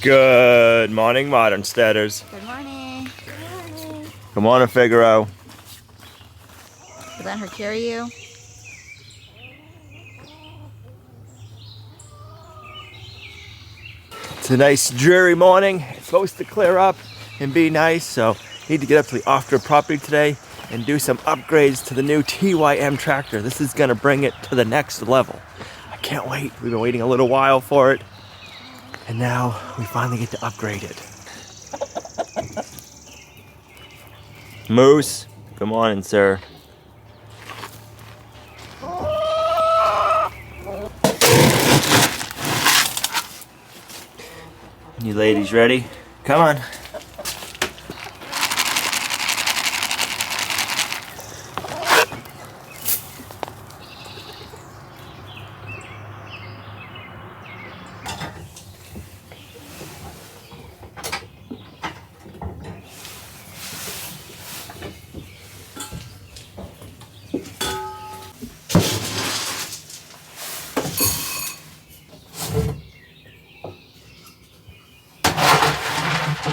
Good morning, Modern Steaders. Good morning. Good morning. Good morning, Figaro. You let her carry you? It's a nice dreary morning. It's supposed to clear up and be nice, so need to get up to the off-road property today and do some upgrades to the new TYM tractor. This is gonna bring it to the next level. I can't wait. We've been waiting a little while for it, and now we finally get to upgrade it. Moose, good morning, sir. You ladies ready? Come on.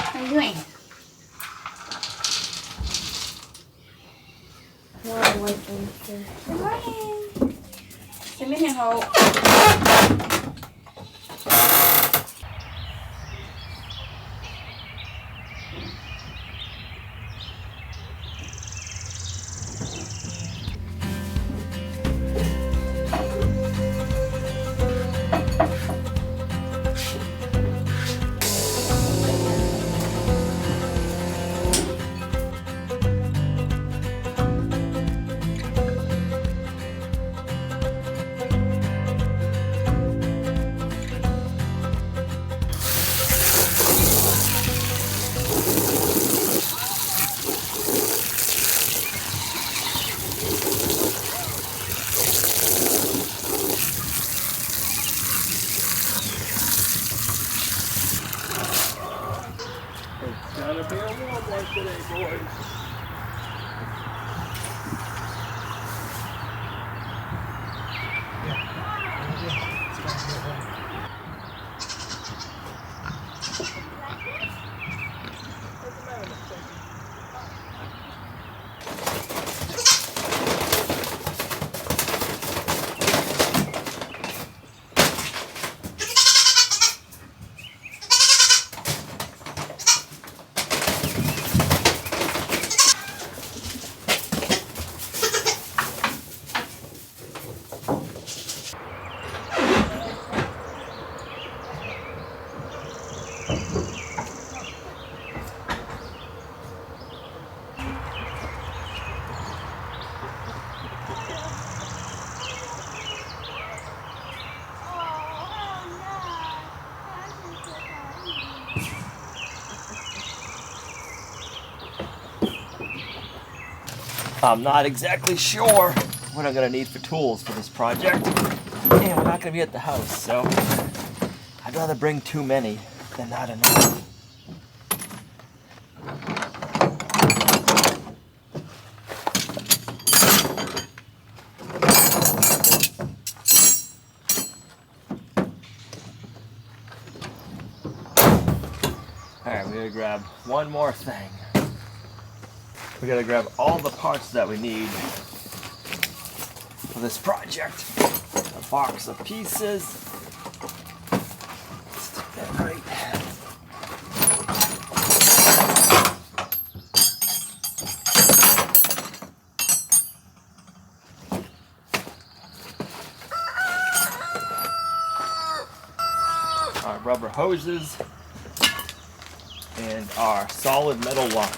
What are you doing? Good morning. Come in here, Hope. It's gonna be a warm one today, boys. I'm not exactly sure what I'm gonna need for tools for this project. And we're not gonna be at the house, so I'd rather bring too many than not enough. Alright, we gotta grab one more thing. We gotta grab all the parts that we need for this project. A box of pieces. Stick that right. Our rubber hoses and our solid metal lines.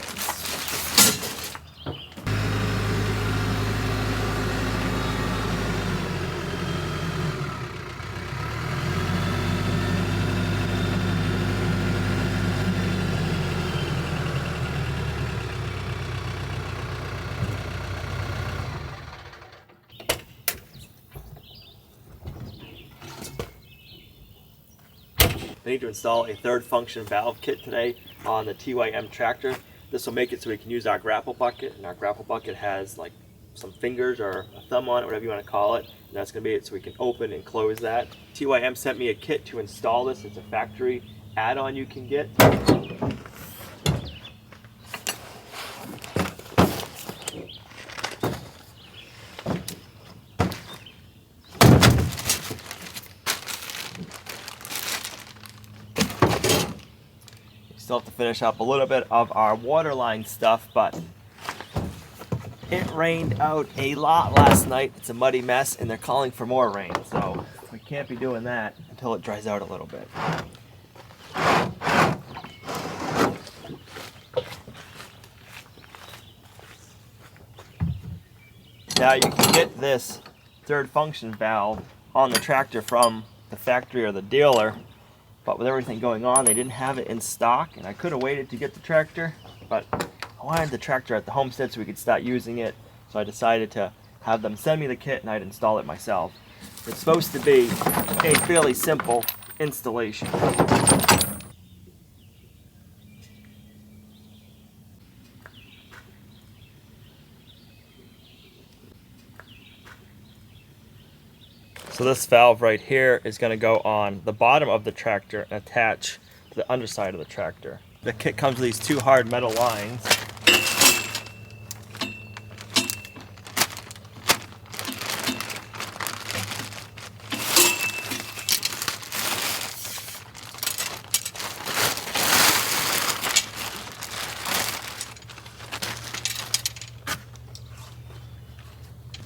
I need to install a third function valve kit today on the TYM tractor. This will make it so we can use our grapple bucket, and our grapple bucket has like some fingers or a thumb on it, whatever you want to call it, and that's going to be it so we can open and close that. TYM sent me a kit to install this. It's a factory add-on you can get. Still have to finish up a little bit of our waterline stuff, but it rained out a lot last night. It's a muddy mess and they're calling for more rain, so we can't be doing that until it dries out a little bit. Now you can get this third function valve on the tractor from the factory or the dealer, but with everything going on, they didn't have it in stock, and I could have waited to get the tractor, but I wanted the tractor at the Homestead so we could start using it, so I decided to have them send me the kit and I'd install it myself. It's supposed to be a fairly simple installation. So this valve right here is going to go on the bottom of the tractor and attach to the underside of the tractor. The kit comes with these two hard metal lines.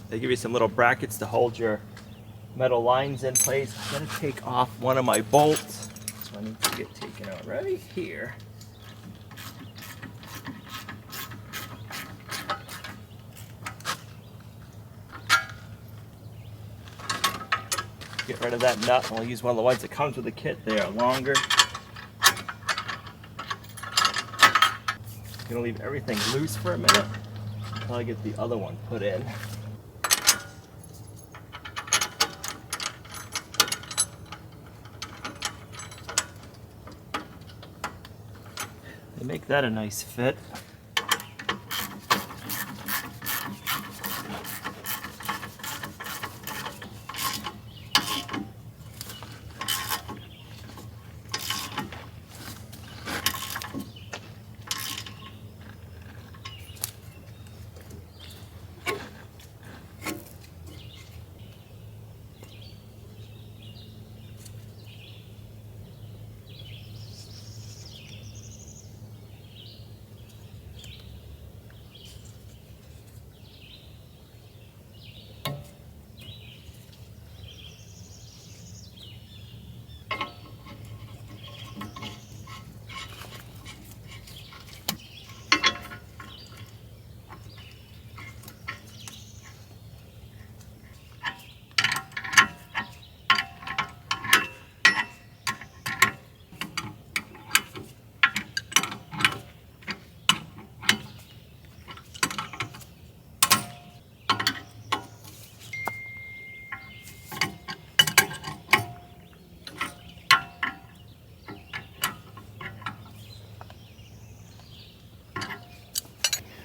They give you some little brackets to hold your metal lines in place. I'm going to take off one of my bolts, so I need to get taken out right here. Get rid of that nut, and I'll use one of the ones that comes with the kit. They are longer. I'm going to leave everything loose for a minute until I get the other one put in. They make that a nice fit.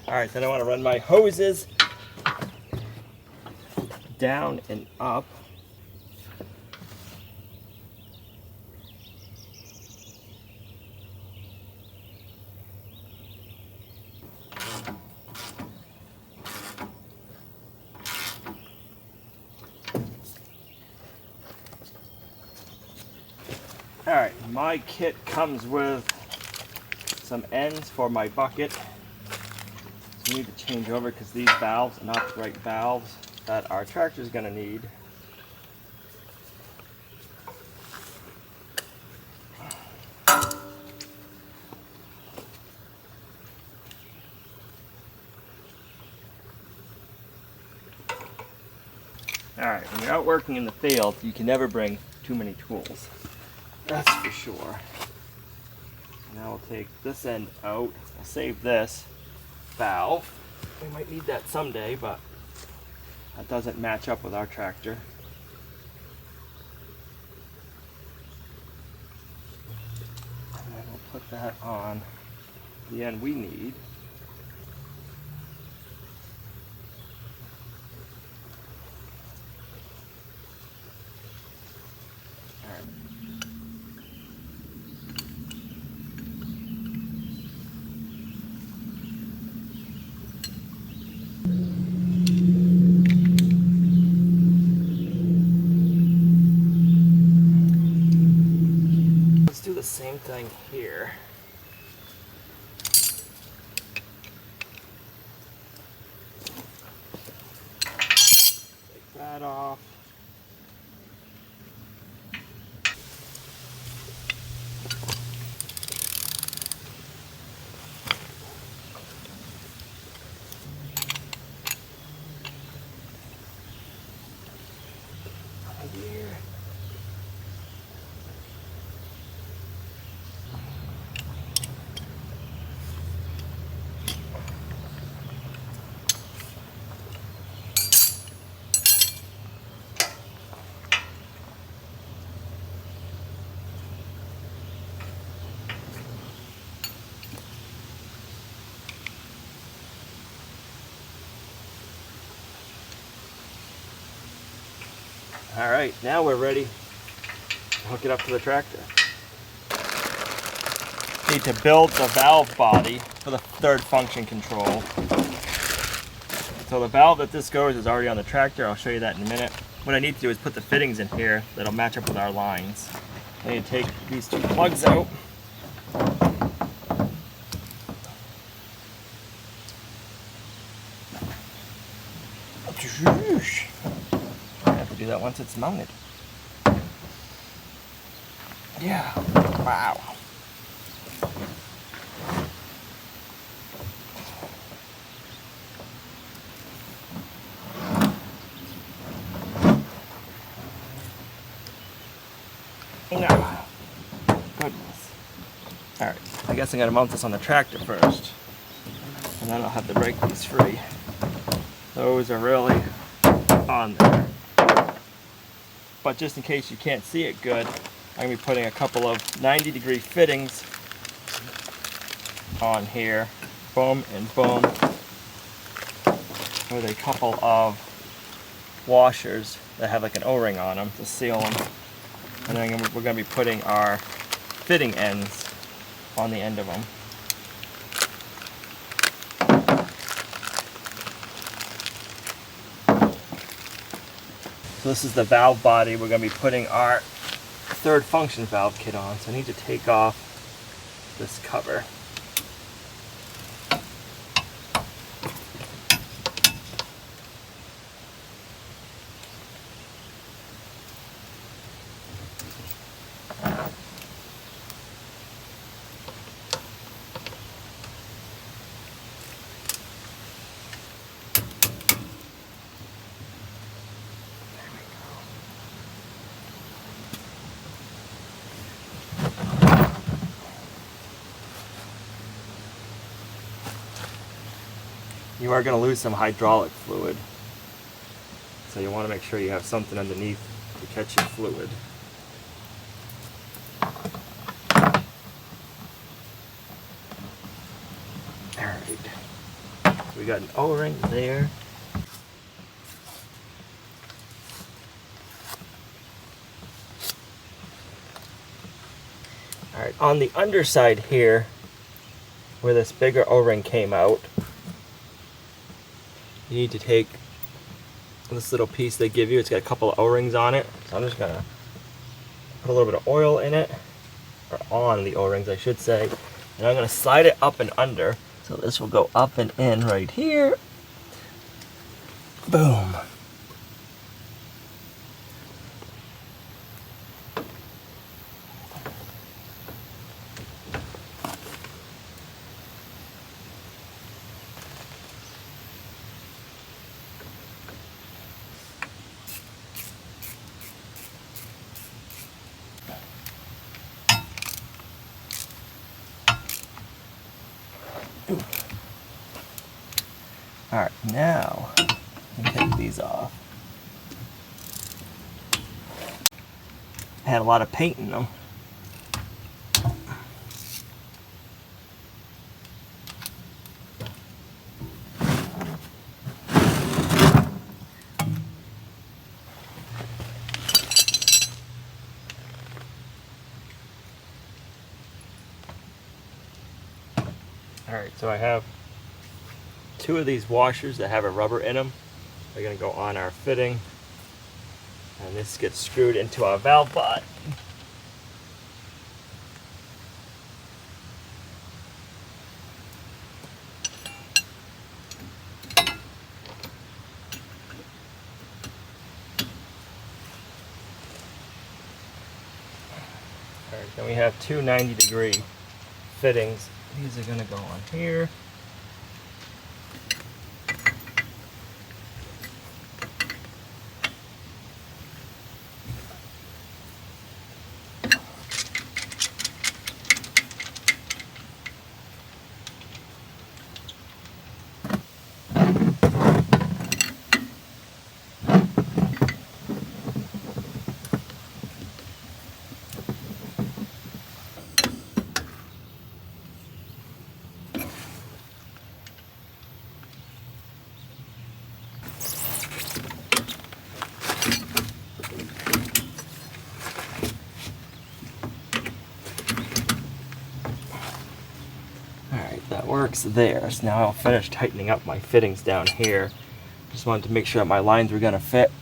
Alright, then I want to run my hoses down and up. Alright, my kit comes with some ends for my bucket. So we need to change over because these valves are not the right valves that our tractor is going to need. Alright, when you're out working in the field, you can never bring too many tools. That's for sure. Now we'll take this end out. I'll save this valve. We might need that someday, but that doesn't match up with our tractor. And then we'll put that on the end we need. same thing here. Take that off. Here. All right, now we're ready to hook it up to the tractor. Need to build the valve body for the third function control. So the valve that this goes is already on the tractor. I'll show you that in a minute. What I need to do is put the fittings in here that'll match up with our lines. I need to take these two plugs out. I have to do that once it's mounted. Yeah, wow. No. Goodness. Alright, I guess I gotta mount this on the tractor first. And then I'll have to break these free. Those are really on there. But just in case you can't see it good, I'm going to be putting a couple of 90-degree fittings on here. Boom and boom. With a couple of washers that have like an O-ring on them to seal them. And then we're going to be putting our fitting ends on the end of them. So this is the valve body we're going to be putting our third function valve kit on. So I need to take off this cover. You are going to lose some hydraulic fluid, so you want to make sure you have something underneath to catch your fluid. Alright, so we got an O-ring there. Alright, on the underside here, where this bigger O-ring came out, you need to take this little piece they give you. It's got a couple of O-rings on it. So I'm just going to put a little bit of oil in it, or on the O-rings I should say. And I'm going to slide it up and under. So this will go up and in right here. Boom. Alright, now I can take these off. I had a lot of paint in them. Alright, so I have two of these washers that have a rubber in them. They're going to go on our fitting, and this gets screwed into our valve body. Then we have two 90-degree fittings. These are gonna go on here. That works there. So now I'll finish tightening up my fittings down here. Just wanted to make sure that my lines were gonna fit.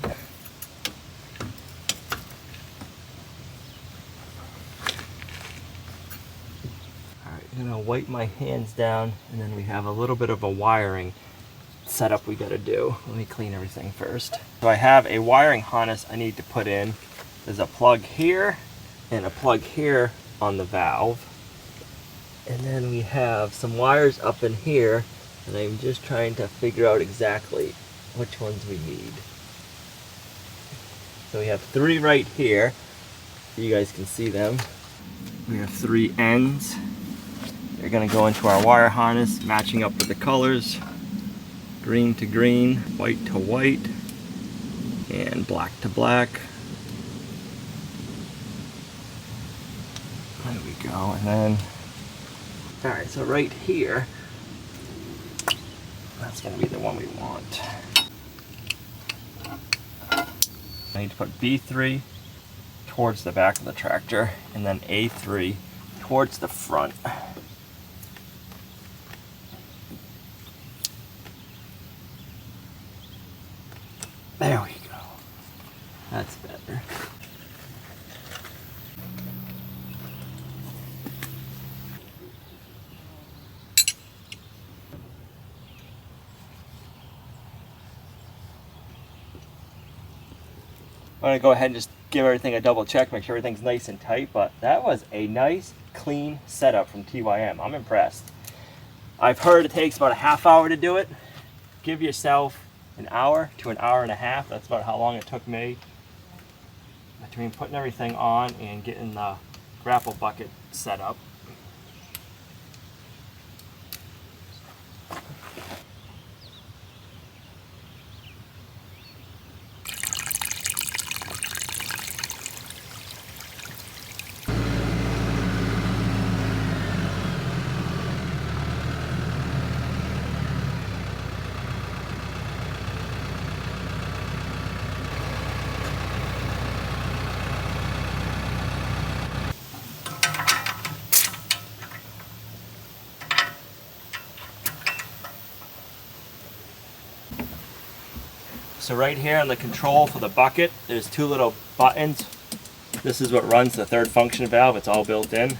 Alright, I'm gonna wipe my hands down, and then we have a little bit of a wiring setup we gotta do. Let me clean everything first. So I have a wiring harness I need to put in. There's a plug here and a plug here on the valve. And then we have some wires up in here, and I'm just trying to figure out exactly which ones we need. So we have three right here. You guys can see them. We have three ends. They're gonna go into our wire harness, matching up with the colors. Green to green, white to white, and black to black. There we go, and then alright, so right here, that's going to be the one we want. I need to put B3 towards the back of the tractor, and then A3 towards the front. There we go. That's better. I'm going to go ahead and just give everything a double check, make sure everything's nice and tight, but that was a nice, clean setup from TYM. I'm impressed. I've heard it takes about a half hour to do it. Give yourself an hour to an hour and a half. That's about how long it took me between putting everything on and getting the grapple bucket set up. So right here on the control for the bucket, there's two little buttons. This is what runs the third function valve. It's all built in.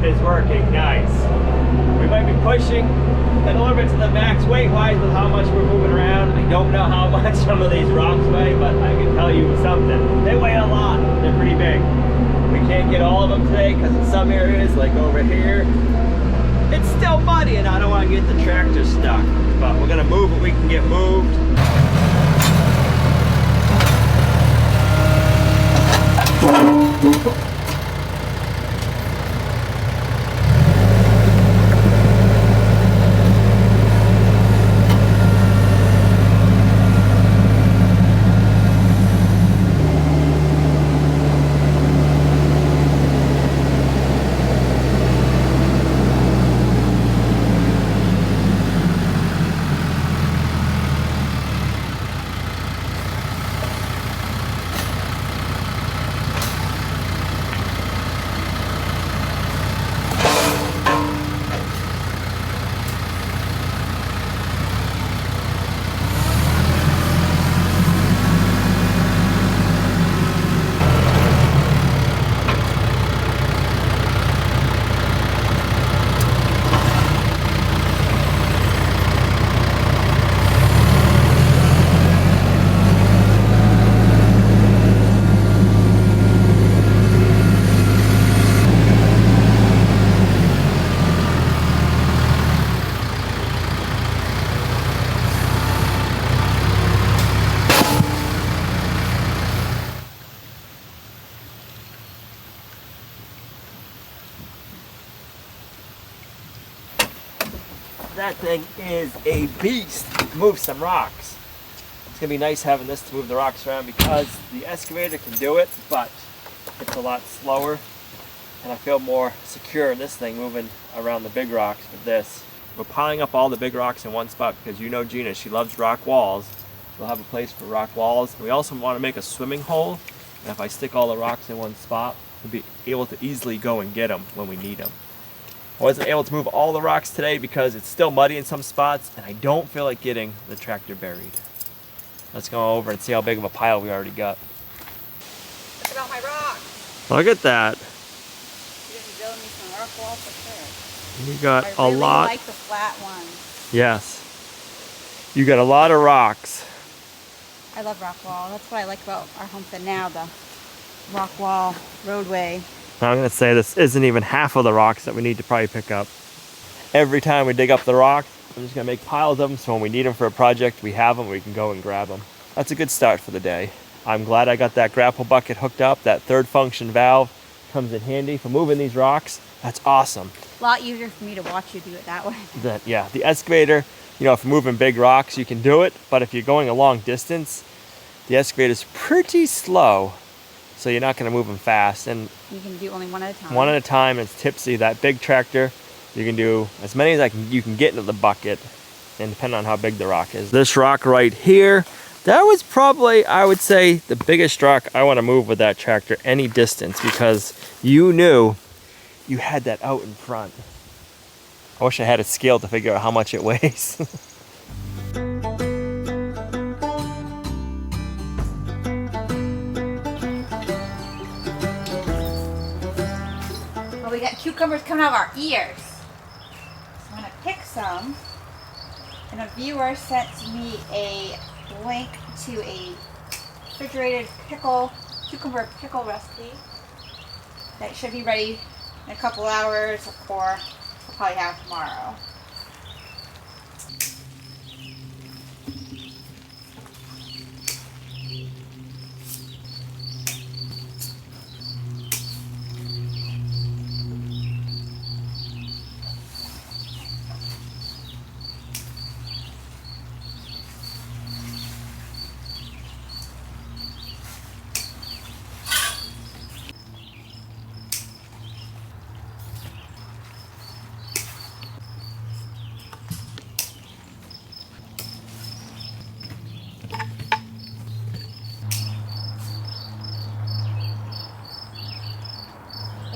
is working nice. We might be pushing a little bit to the max weight-wise with how much we're moving around. I don't know how much some of these rocks weigh, but I can tell you something. They weigh a lot. They're pretty big. We can't get all of them today because in some areas, like over here, it's still muddy and I don't want to get the tractor stuck. But we're gonna move what we can get moved. That thing is a beast. Move some rocks. It's gonna be nice having this to move the rocks around because the excavator can do it, but it's a lot slower and I feel more secure in this thing moving around the big rocks with this. We're piling up all the big rocks in one spot because you know Gina, she loves rock walls. We'll have a place for rock walls. We also want to make a swimming hole, and if I stick all the rocks in one spot, we'll be able to easily go and get them when we need them. I wasn't able to move all the rocks today because it's still muddy in some spots and I don't feel like getting the tractor buried. Let's go over and see how big of a pile we already got. Look at all my rocks. Look at that. You're going to build me some rock walls for sure. You got I really a lot. like the flat ones. Yes. You got a lot of rocks. I love rock wall. That's what I like about our homestead now, the rock wall roadway. I'm going to say this isn't even half of the rocks that we need to probably pick up. Every time we dig up the rock, I'm just going to make piles of them so when we need them for a project, we have them, we can go and grab them. That's a good start for the day. I'm glad I got that grapple bucket hooked up. That third function valve comes in handy for moving these rocks. That's awesome. A lot easier for me to watch you do it that way. Yeah, the excavator, you know, if you're moving big rocks, you can do it. But if you're going a long distance, the excavator's pretty slow. So you're not going to move them fast. And you can do only one at a time. One at a time, and it's tipsy. That big tractor, you can do as many as you can get into the bucket, and depending on how big the rock is. This rock right here, that was probably, I would say, the biggest rock I want to move with that tractor any distance because you knew you had that out in front. I wish I had a scale to figure out how much it weighs. Well, we got cucumbers coming out of our ears. So I'm going to pick some. And a viewer sent me a link to a refrigerated cucumber pickle recipe that should be ready in a couple hours, or we'll probably have tomorrow.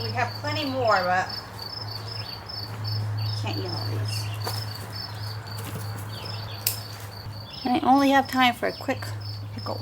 We have plenty more, but can't eat all these. And I only have time for a quick pickle.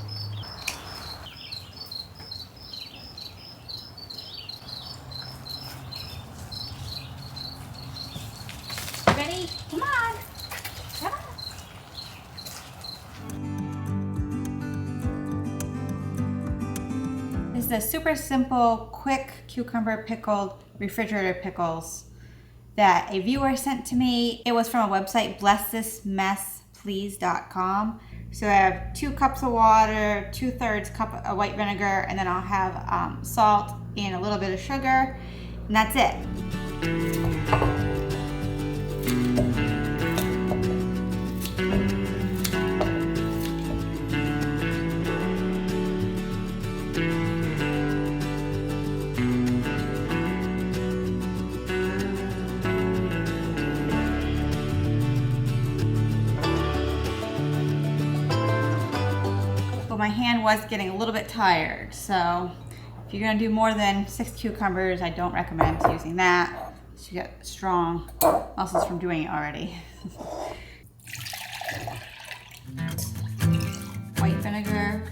This is a super simple, quick cucumber pickled refrigerator pickles that a viewer sent to me. It was from a website, blessthismessplease.com. So I have 2 cups of water, 2/3 cup of white vinegar, and then I'll have salt and a little bit of sugar, and that's it. My hand was getting a little bit tired, so if you're gonna do more than 6 cucumbers, I don't recommend using that. You get strong muscles from doing it already. White vinegar.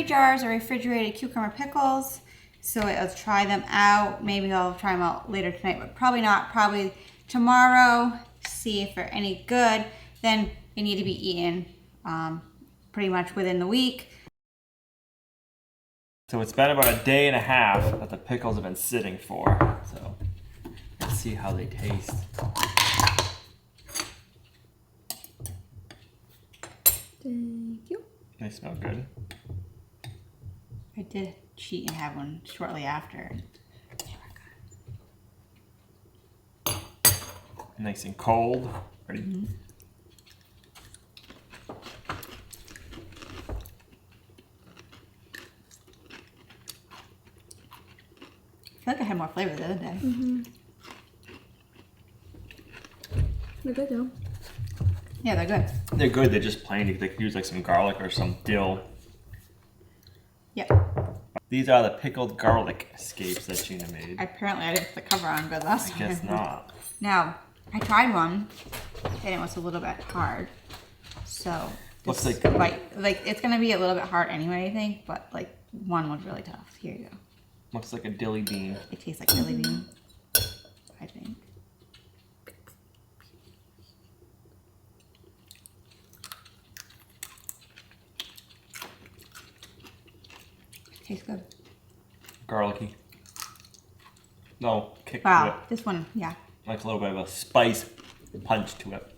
Jars of refrigerated cucumber pickles. So I'll try them out. Maybe I'll try them out later tonight, but probably not. Probably tomorrow. See if they're any good. Then they need to be eaten pretty much within the week. So it's been about a day and a half that the pickles have been sitting for. So let's see how they taste. Thank you. They smell good. I did cheat and have one shortly after. Nice and cold. Ready? Mm-hmm. I feel like I had more flavor the other day. Mm-hmm. They're good though. Yeah, they're good. They're good. They're just plain. They could use like some garlic or some dill. Yep. These are the pickled garlic escapes that Gina made. Apparently I didn't put the cover on good last time. I guess not. Now, I tried one and it was a little bit hard. So Looks this like it's gonna be a little bit hard anyway, I think, but like one was really tough. Here you go. looks like a dilly bean. It tastes like jelly bean, I think. Tastes good. Garlicky. No, kick to Wow, it. this one, yeah. Like a little bit of a spice punch to it.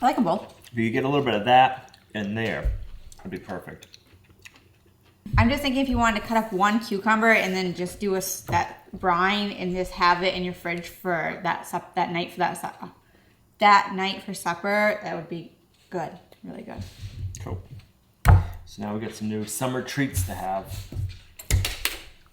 I like them both. If you get a little bit of that in there, that'd be perfect. I'm just thinking if you wanted to cut up 1 cucumber and then just do that brine and just have it in your fridge for that night for supper, that would be good, really good. Cool. So now we got some new summer treats to have.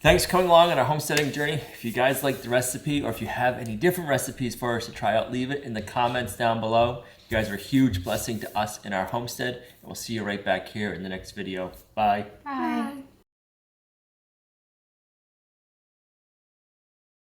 Thanks for coming along on our homesteading journey. If you guys like the recipe or if you have any different recipes for us to try out, leave it in the comments down below. You guys are a huge blessing to us in our homestead, and we'll see you right back here in the next video. Bye. Bye. Bye.